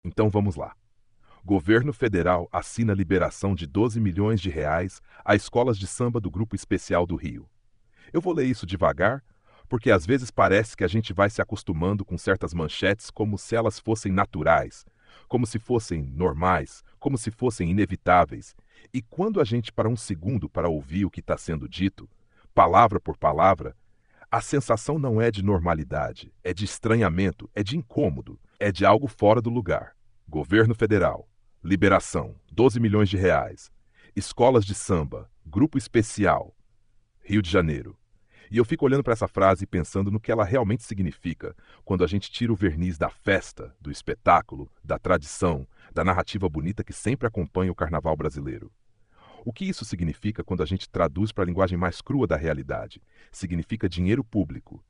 Então vamos lá. Governo federal assina liberação de 12 milhões de reais a escolas de samba do Grupo Especial do Rio. Eu vou ler isso devagar, porque às vezes parece que a gente vai se acostumando com certas manchetes como se elas fossem naturais, como se fossem normais, como se fossem inevitáveis. E quando a gente para um segundo para ouvir o que está sendo dito, palavra por palavra, a sensação não é de normalidade, é de estranhamento, é de incômodo, é de algo fora do lugar. Governo federal, liberação, 12 milhões de reais. Escolas de samba, grupo especial, Rio de Janeiro. E eu fico olhando para essa frase e pensando no que ela realmente significa quando a gente tira o verniz da festa, do espetáculo, da tradição, da narrativa bonita que sempre acompanha o carnaval brasileiro. O que isso significa quando a gente traduz para a linguagem mais crua da realidade? Significa dinheiro público.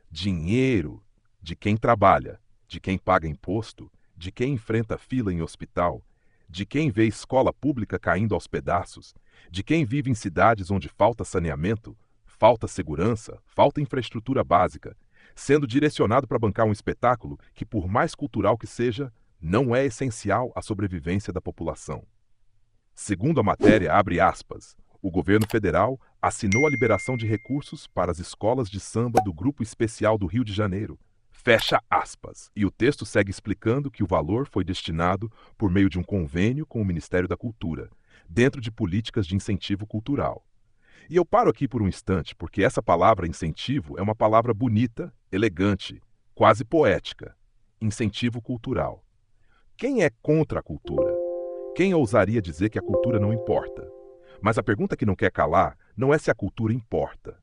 Dinheiro de quem trabalha, de quem paga imposto, de quem enfrenta fila em hospital, de quem vê escola pública caindo aos pedaços, de quem vive em cidades onde falta saneamento, falta segurança, falta infraestrutura básica, sendo direcionado para bancar um espetáculo que, por mais cultural que seja, não é essencial à sobrevivência da população. Segundo a matéria, abre aspas, o governo federal assinou a liberação de recursos para as escolas de samba do Grupo Especial do Rio de Janeiro. Fecha aspas. E o texto segue explicando que o valor foi destinado por meio de um convênio com o Ministério da Cultura, dentro de políticas de incentivo cultural. E eu paro aqui por um instante, porque essa palavra incentivo é uma palavra bonita, elegante, quase poética. Incentivo cultural. Quem é contra a cultura? Quem ousaria dizer que a cultura não importa? Mas a pergunta que não quer calar não é se a cultura importa.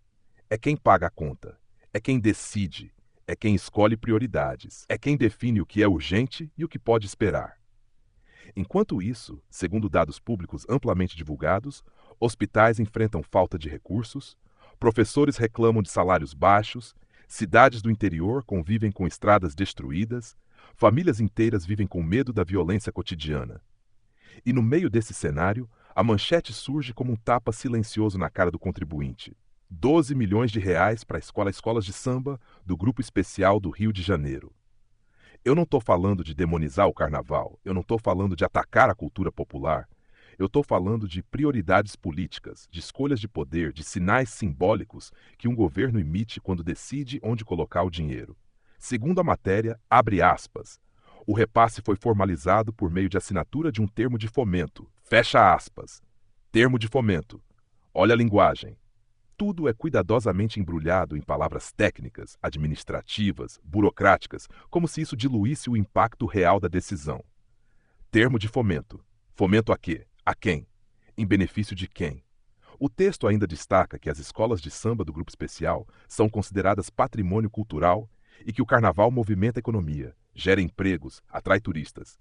É quem paga a conta. É quem decide. É quem escolhe prioridades. É quem define o que é urgente e o que pode esperar. Enquanto isso, segundo dados públicos amplamente divulgados, hospitais enfrentam falta de recursos, professores reclamam de salários baixos, cidades do interior convivem com estradas destruídas, famílias inteiras vivem com medo da violência cotidiana. E no meio desse cenário, a manchete surge como um tapa silencioso na cara do contribuinte. 12 milhões de reais para escolas de samba do Grupo Especial do Rio de Janeiro. Eu não estou falando de demonizar o carnaval, eu não estou falando de atacar a cultura popular, eu estou falando de prioridades políticas, de escolhas de poder, de sinais simbólicos que um governo emite quando decide onde colocar o dinheiro. Segundo a matéria, abre aspas, o repasse foi formalizado por meio de assinatura de um termo de fomento. Fecha aspas. Termo de fomento. Olha a linguagem. Tudo é cuidadosamente embrulhado em palavras técnicas, administrativas, burocráticas, como se isso diluísse o impacto real da decisão. Termo de fomento. Fomento a quê? A quem? Em benefício de quem? O texto ainda destaca que as escolas de samba do Grupo Especial são consideradas patrimônio cultural e que o carnaval movimenta a economia, gera empregos, atrai turistas.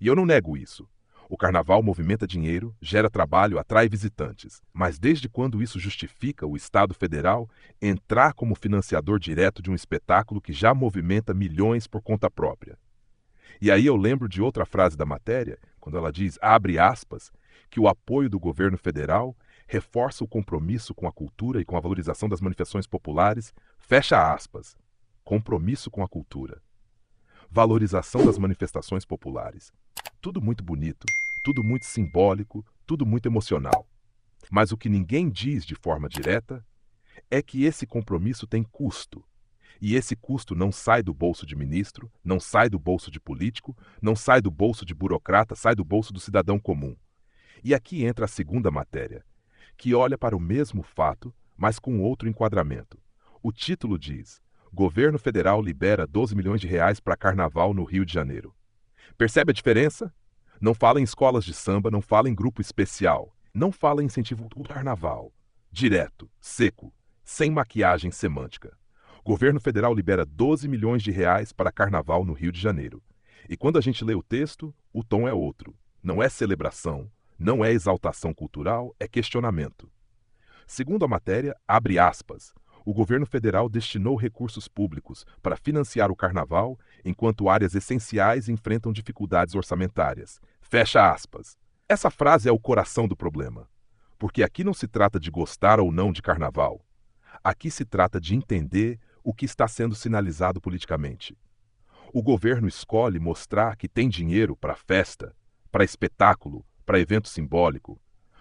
E eu não nego isso. O carnaval movimenta dinheiro, gera trabalho, atrai visitantes. Mas desde quando isso justifica o Estado federal entrar como financiador direto de um espetáculo que já movimenta milhões por conta própria? E aí eu lembro de outra frase da matéria, quando ela diz, abre aspas, que o apoio do governo federal reforça o compromisso com a cultura e com a valorização das manifestações populares, fecha aspas. Compromisso com a cultura. Valorização das manifestações populares. Tudo muito bonito, tudo muito simbólico, tudo muito emocional. Mas o que ninguém diz de forma direta é que esse compromisso tem custo. E esse custo não sai do bolso de ministro, não sai do bolso de político, não sai do bolso de burocrata, sai do bolso do cidadão comum. E aqui entra a segunda matéria, que olha para o mesmo fato, mas com outro enquadramento. O título diz: Governo Federal libera 12 milhões de reais para carnaval no Rio de Janeiro. Percebe a diferença? Não fala em escolas de samba, não fala em grupo especial, não fala em incentivo ao carnaval. Direto, seco, sem maquiagem semântica. Governo Federal libera 12 milhões de reais para carnaval no Rio de Janeiro. E quando a gente lê o texto, o tom é outro. Não é celebração, não é exaltação cultural, é questionamento. Segundo a matéria, abre aspas, o governo federal destinou recursos públicos para financiar o carnaval, enquanto áreas essenciais enfrentam dificuldades orçamentárias. Fecha aspas. Essa frase é o coração do problema. Porque aqui não se trata de gostar ou não de carnaval. Aqui se trata de entender o que está sendo sinalizado politicamente. O governo escolhe mostrar que tem dinheiro para festa, para espetáculo, para evento simbólico,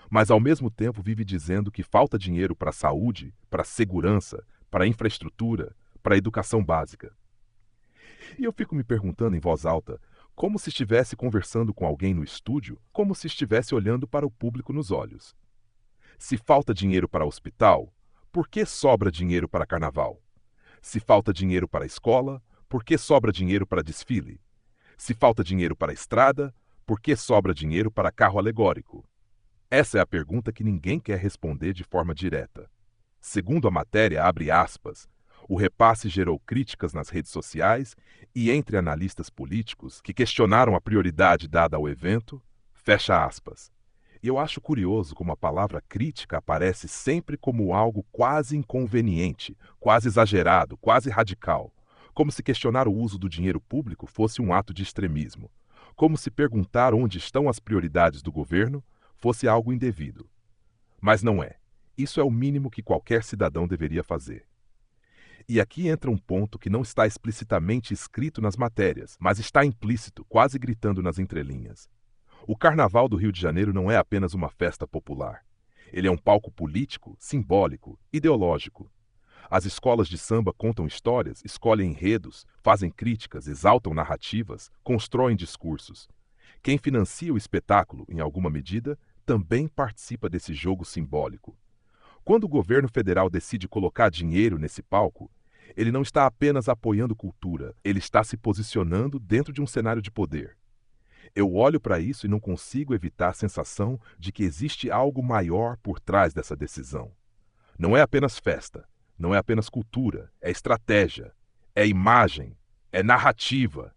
mas ao mesmo tempo vive dizendo que falta dinheiro para saúde, para segurança, para infraestrutura, para educação básica. E eu fico me perguntando em voz alta, como se estivesse conversando com alguém no estúdio, como se estivesse olhando para o público nos olhos. Se falta dinheiro para hospital, por que sobra dinheiro para carnaval? Se falta dinheiro para escola, por que sobra dinheiro para desfile? Se falta dinheiro para estrada, por que sobra dinheiro para carro alegórico? Essa é a pergunta que ninguém quer responder de forma direta. Segundo a matéria, abre aspas, o repasse gerou críticas nas redes sociais e entre analistas políticos que questionaram a prioridade dada ao evento, fecha aspas. E eu acho curioso como a palavra crítica aparece sempre como algo quase inconveniente, quase exagerado, quase radical, como se questionar o uso do dinheiro público fosse um ato de extremismo, como se perguntar onde estão as prioridades do governo fosse algo indevido. Mas não é. Isso é o mínimo que qualquer cidadão deveria fazer. E aqui entra um ponto que não está explicitamente escrito nas matérias, mas está implícito, quase gritando nas entrelinhas. O Carnaval do Rio de Janeiro não é apenas uma festa popular. Ele é um palco político, simbólico, ideológico. As escolas de samba contam histórias, escolhem enredos, fazem críticas, exaltam narrativas, constroem discursos. Quem financia o espetáculo, em alguma medida, também participa desse jogo simbólico. Quando o governo federal decide colocar dinheiro nesse palco, ele não está apenas apoiando cultura, ele está se posicionando dentro de um cenário de poder. Eu olho para isso e não consigo evitar a sensação de que existe algo maior por trás dessa decisão. Não é apenas festa, não é apenas cultura, é estratégia, é imagem, é narrativa.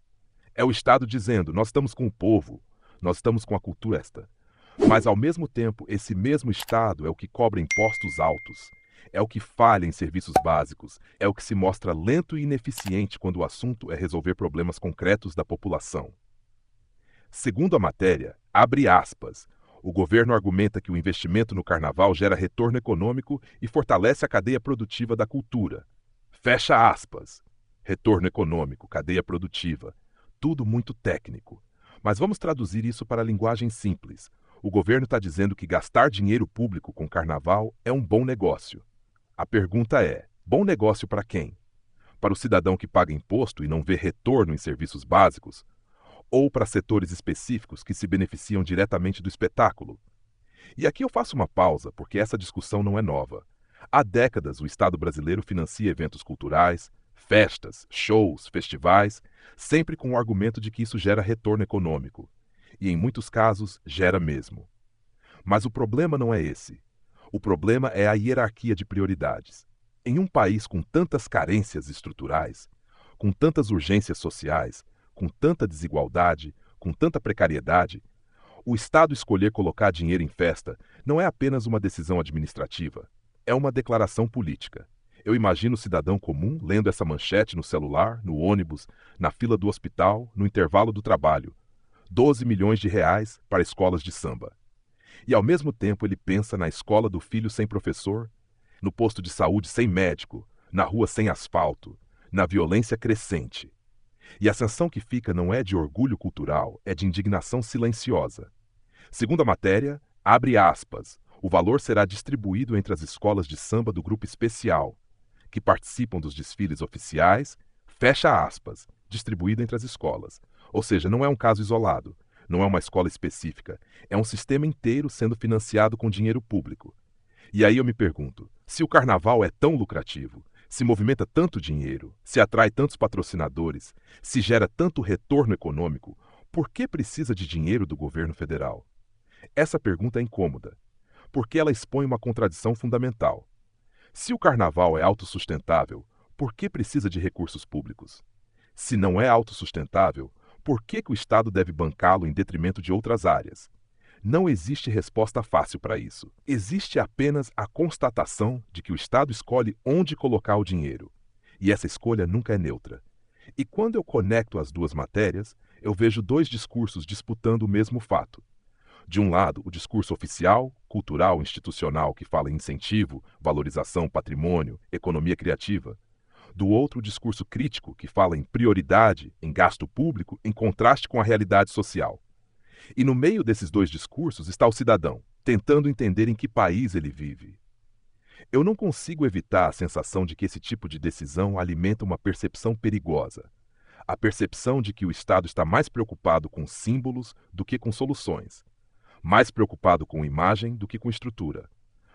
É o Estado dizendo, nós estamos com o povo, nós estamos com a cultura esta. Mas, ao mesmo tempo, esse mesmo Estado é o que cobra impostos altos, é o que falha em serviços básicos, é o que se mostra lento e ineficiente quando o assunto é resolver problemas concretos da população. Segundo a matéria, abre aspas, o governo argumenta que o investimento no carnaval gera retorno econômico e fortalece a cadeia produtiva da cultura. Fecha aspas. Retorno econômico, cadeia produtiva, tudo muito técnico. Mas vamos traduzir isso para a linguagem simples. O governo está dizendo que gastar dinheiro público com carnaval é um bom negócio. A pergunta é, bom negócio para quem? Para o cidadão que paga imposto e não vê retorno em serviços básicos? Ou para setores específicos que se beneficiam diretamente do espetáculo? E aqui eu faço uma pausa, porque essa discussão não é nova. Há décadas o Estado brasileiro financia eventos culturais, festas, shows, festivais, sempre com o argumento de que isso gera retorno econômico. E em muitos casos, gera mesmo. Mas o problema não é esse. O problema é a hierarquia de prioridades. Em um país com tantas carências estruturais, com tantas urgências sociais, com tanta desigualdade, com tanta precariedade, o Estado escolher colocar dinheiro em festa não é apenas uma decisão administrativa, é uma declaração política. Eu imagino o cidadão comum lendo essa manchete no celular, no ônibus, na fila do hospital, no intervalo do trabalho. 12 milhões de reais para escolas de samba. E ao mesmo tempo ele pensa na escola do filho sem professor, no posto de saúde sem médico, na rua sem asfalto, na violência crescente. E a sensação que fica não é de orgulho cultural, é de indignação silenciosa. Segundo a matéria, abre aspas, o valor será distribuído entre as escolas de samba do grupo especial, que participam dos desfiles oficiais, fecha aspas, distribuído entre as escolas. Ou seja, não é um caso isolado, não é uma escola específica, é um sistema inteiro sendo financiado com dinheiro público. E aí eu me pergunto, se o carnaval é tão lucrativo, se movimenta tanto dinheiro, se atrai tantos patrocinadores, se gera tanto retorno econômico, por que precisa de dinheiro do governo federal? Essa pergunta é incômoda, porque ela expõe uma contradição fundamental. Se o carnaval é autossustentável, por que precisa de recursos públicos? Se não é autossustentável, por que o Estado deve bancá-lo em detrimento de outras áreas? Não existe resposta fácil para isso. Existe apenas a constatação de que o Estado escolhe onde colocar o dinheiro. E essa escolha nunca é neutra. E quando eu conecto as duas matérias, eu vejo dois discursos disputando o mesmo fato. De um lado, o discurso oficial, cultural, institucional, que fala em incentivo, valorização, patrimônio, economia criativa. Do outro, o discurso crítico, que fala em prioridade, em gasto público, em contraste com a realidade social. E no meio desses dois discursos está o cidadão, tentando entender em que país ele vive. Eu não consigo evitar a sensação de que esse tipo de decisão alimenta uma percepção perigosa. A percepção de que o Estado está mais preocupado com símbolos do que com soluções, mais preocupado com imagem do que com estrutura,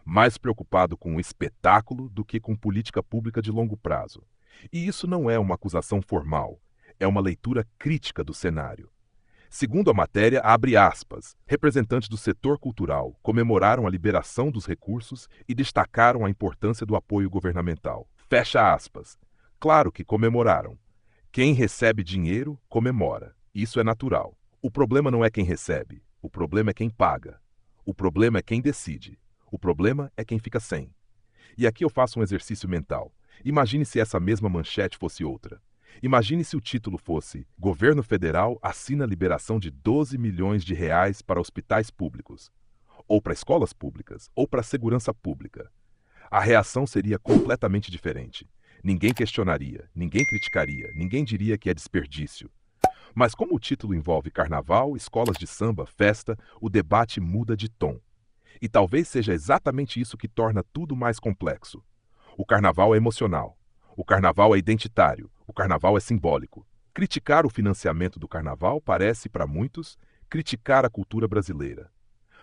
mais preocupado com o espetáculo do que com política pública de longo prazo. E isso não é uma acusação formal, é uma leitura crítica do cenário. Segundo a matéria, abre aspas, representantes do setor cultural comemoraram a liberação dos recursos e destacaram a importância do apoio governamental. Fecha aspas. Claro que comemoraram. Quem recebe dinheiro, comemora. Isso é natural. O problema não é quem recebe, o problema é quem paga. O problema é quem decide. O problema é quem fica sem. E aqui eu faço um exercício mental. Imagine se essa mesma manchete fosse outra. Imagine se o título fosse Governo Federal assina a liberação de 12 milhões de reais para hospitais públicos, ou para escolas públicas, ou para a segurança pública. A reação seria completamente diferente. Ninguém questionaria, ninguém criticaria, ninguém diria que é desperdício. Mas como o título envolve carnaval, escolas de samba, festa, o debate muda de tom. E talvez seja exatamente isso que torna tudo mais complexo. O carnaval é emocional. O carnaval é identitário. O carnaval é simbólico. Criticar o financiamento do carnaval parece, para muitos, criticar a cultura brasileira.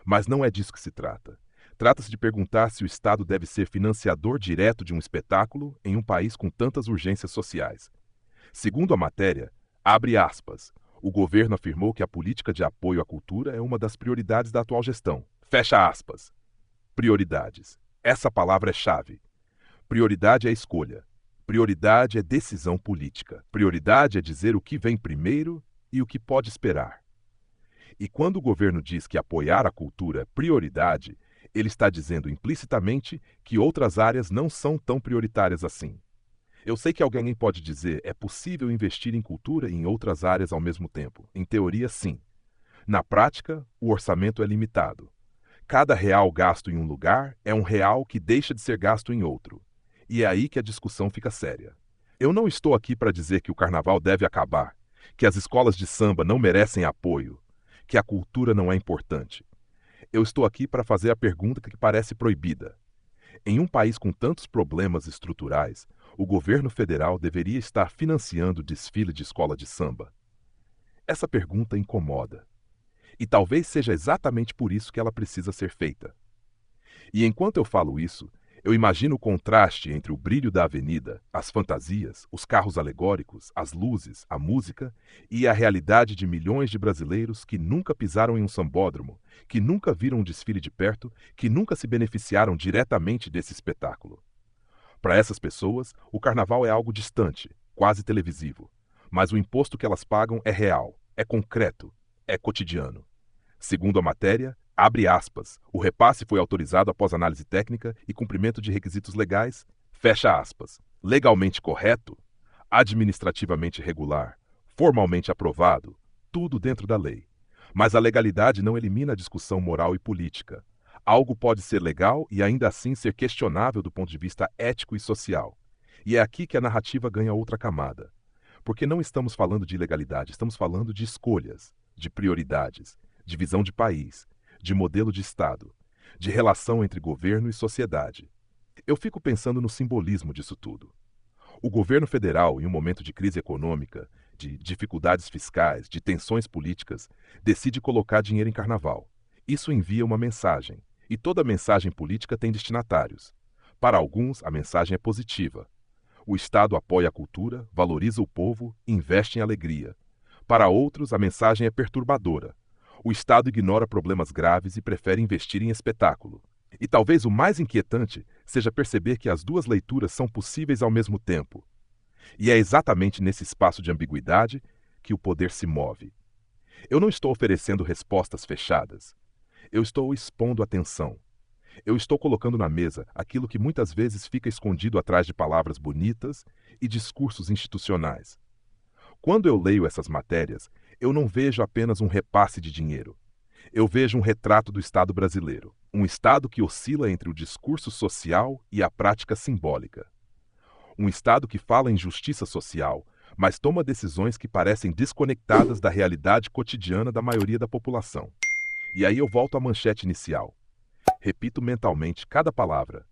Mas não é disso que se trata. Trata-se de perguntar se o Estado deve ser financiador direto de um espetáculo em um país com tantas urgências sociais. Segundo a matéria, abre aspas, o governo afirmou que a política de apoio à cultura é uma das prioridades da atual gestão. Fecha aspas. Prioridades. Essa palavra é chave. Prioridade é escolha. Prioridade é decisão política. Prioridade é dizer o que vem primeiro e o que pode esperar. E quando o governo diz que apoiar a cultura é prioridade, ele está dizendo implicitamente que outras áreas não são tão prioritárias assim. Eu sei que alguém pode dizer é possível investir em cultura e em outras áreas ao mesmo tempo. Em teoria, sim. Na prática, o orçamento é limitado. Cada real gasto em um lugar é um real que deixa de ser gasto em outro. E é aí que a discussão fica séria. Eu não estou aqui para dizer que o carnaval deve acabar, que as escolas de samba não merecem apoio, que a cultura não é importante. Eu estou aqui para fazer a pergunta que parece proibida. Em um país com tantos problemas estruturais, o governo federal deveria estar financiando o desfile de escola de samba? Essa pergunta incomoda. E talvez seja exatamente por isso que ela precisa ser feita. E enquanto eu falo isso, eu imagino o contraste entre o brilho da avenida, as fantasias, os carros alegóricos, as luzes, a música e a realidade de milhões de brasileiros que nunca pisaram em um sambódromo, que nunca viram um desfile de perto, que nunca se beneficiaram diretamente desse espetáculo. Para essas pessoas, o carnaval é algo distante, quase televisivo. Mas o imposto que elas pagam é real, é concreto, é cotidiano. Segundo a matéria, abre aspas, o repasse foi autorizado após análise técnica e cumprimento de requisitos legais, fecha aspas. Legalmente correto, administrativamente regular, formalmente aprovado, tudo dentro da lei. Mas a legalidade não elimina a discussão moral e política. Algo pode ser legal e ainda assim ser questionável do ponto de vista ético e social. E é aqui que a narrativa ganha outra camada. Porque não estamos falando de ilegalidade, estamos falando de escolhas, de prioridades, de visão de país, de modelo de Estado, de relação entre governo e sociedade. Eu fico pensando no simbolismo disso tudo. O governo federal, em um momento de crise econômica, de dificuldades fiscais, de tensões políticas, decide colocar dinheiro em carnaval. Isso envia uma mensagem, e toda mensagem política tem destinatários. Para alguns, a mensagem é positiva. O Estado apoia a cultura, valoriza o povo, investe em alegria. Para outros, a mensagem é perturbadora. O Estado ignora problemas graves e prefere investir em espetáculo. E talvez o mais inquietante seja perceber que as duas leituras são possíveis ao mesmo tempo. E é exatamente nesse espaço de ambiguidade que o poder se move. Eu não estou oferecendo respostas fechadas. Eu estou expondo atenção. Eu estou colocando na mesa aquilo que muitas vezes fica escondido atrás de palavras bonitas e discursos institucionais. Quando eu leio essas matérias, eu não vejo apenas um repasse de dinheiro. Eu vejo um retrato do Estado brasileiro, um Estado que oscila entre o discurso social e a prática simbólica. Um Estado que fala em justiça social, mas toma decisões que parecem desconectadas da realidade cotidiana da maioria da população. E aí eu volto à manchete inicial. Repito mentalmente cada palavra.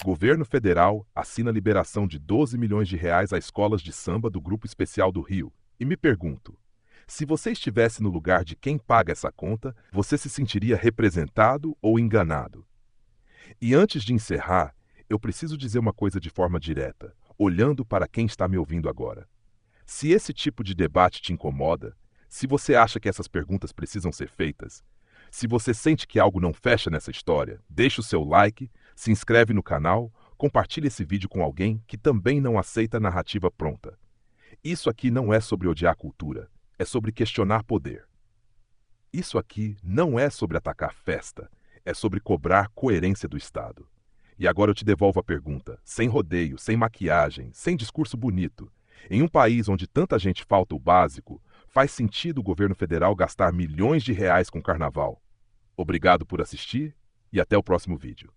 Governo federal assina liberação de 12 milhões de reais a escolas de samba do Grupo Especial do Rio. E me pergunto, se você estivesse no lugar de quem paga essa conta, você se sentiria representado ou enganado? E antes de encerrar, eu preciso dizer uma coisa de forma direta, olhando para quem está me ouvindo agora. Se esse tipo de debate te incomoda, se você acha que essas perguntas precisam ser feitas, se você sente que algo não fecha nessa história, deixe o seu like, se inscreve no canal, compartilhe esse vídeo com alguém que também não aceita a narrativa pronta. Isso aqui não é sobre odiar a cultura, é sobre questionar poder. Isso aqui não é sobre atacar festa, é sobre cobrar coerência do Estado. E agora eu te devolvo a pergunta, sem rodeio, sem maquiagem, sem discurso bonito. Em um país onde tanta gente falta o básico, faz sentido o governo federal gastar milhões de reais com carnaval? Obrigado por assistir e até o próximo vídeo.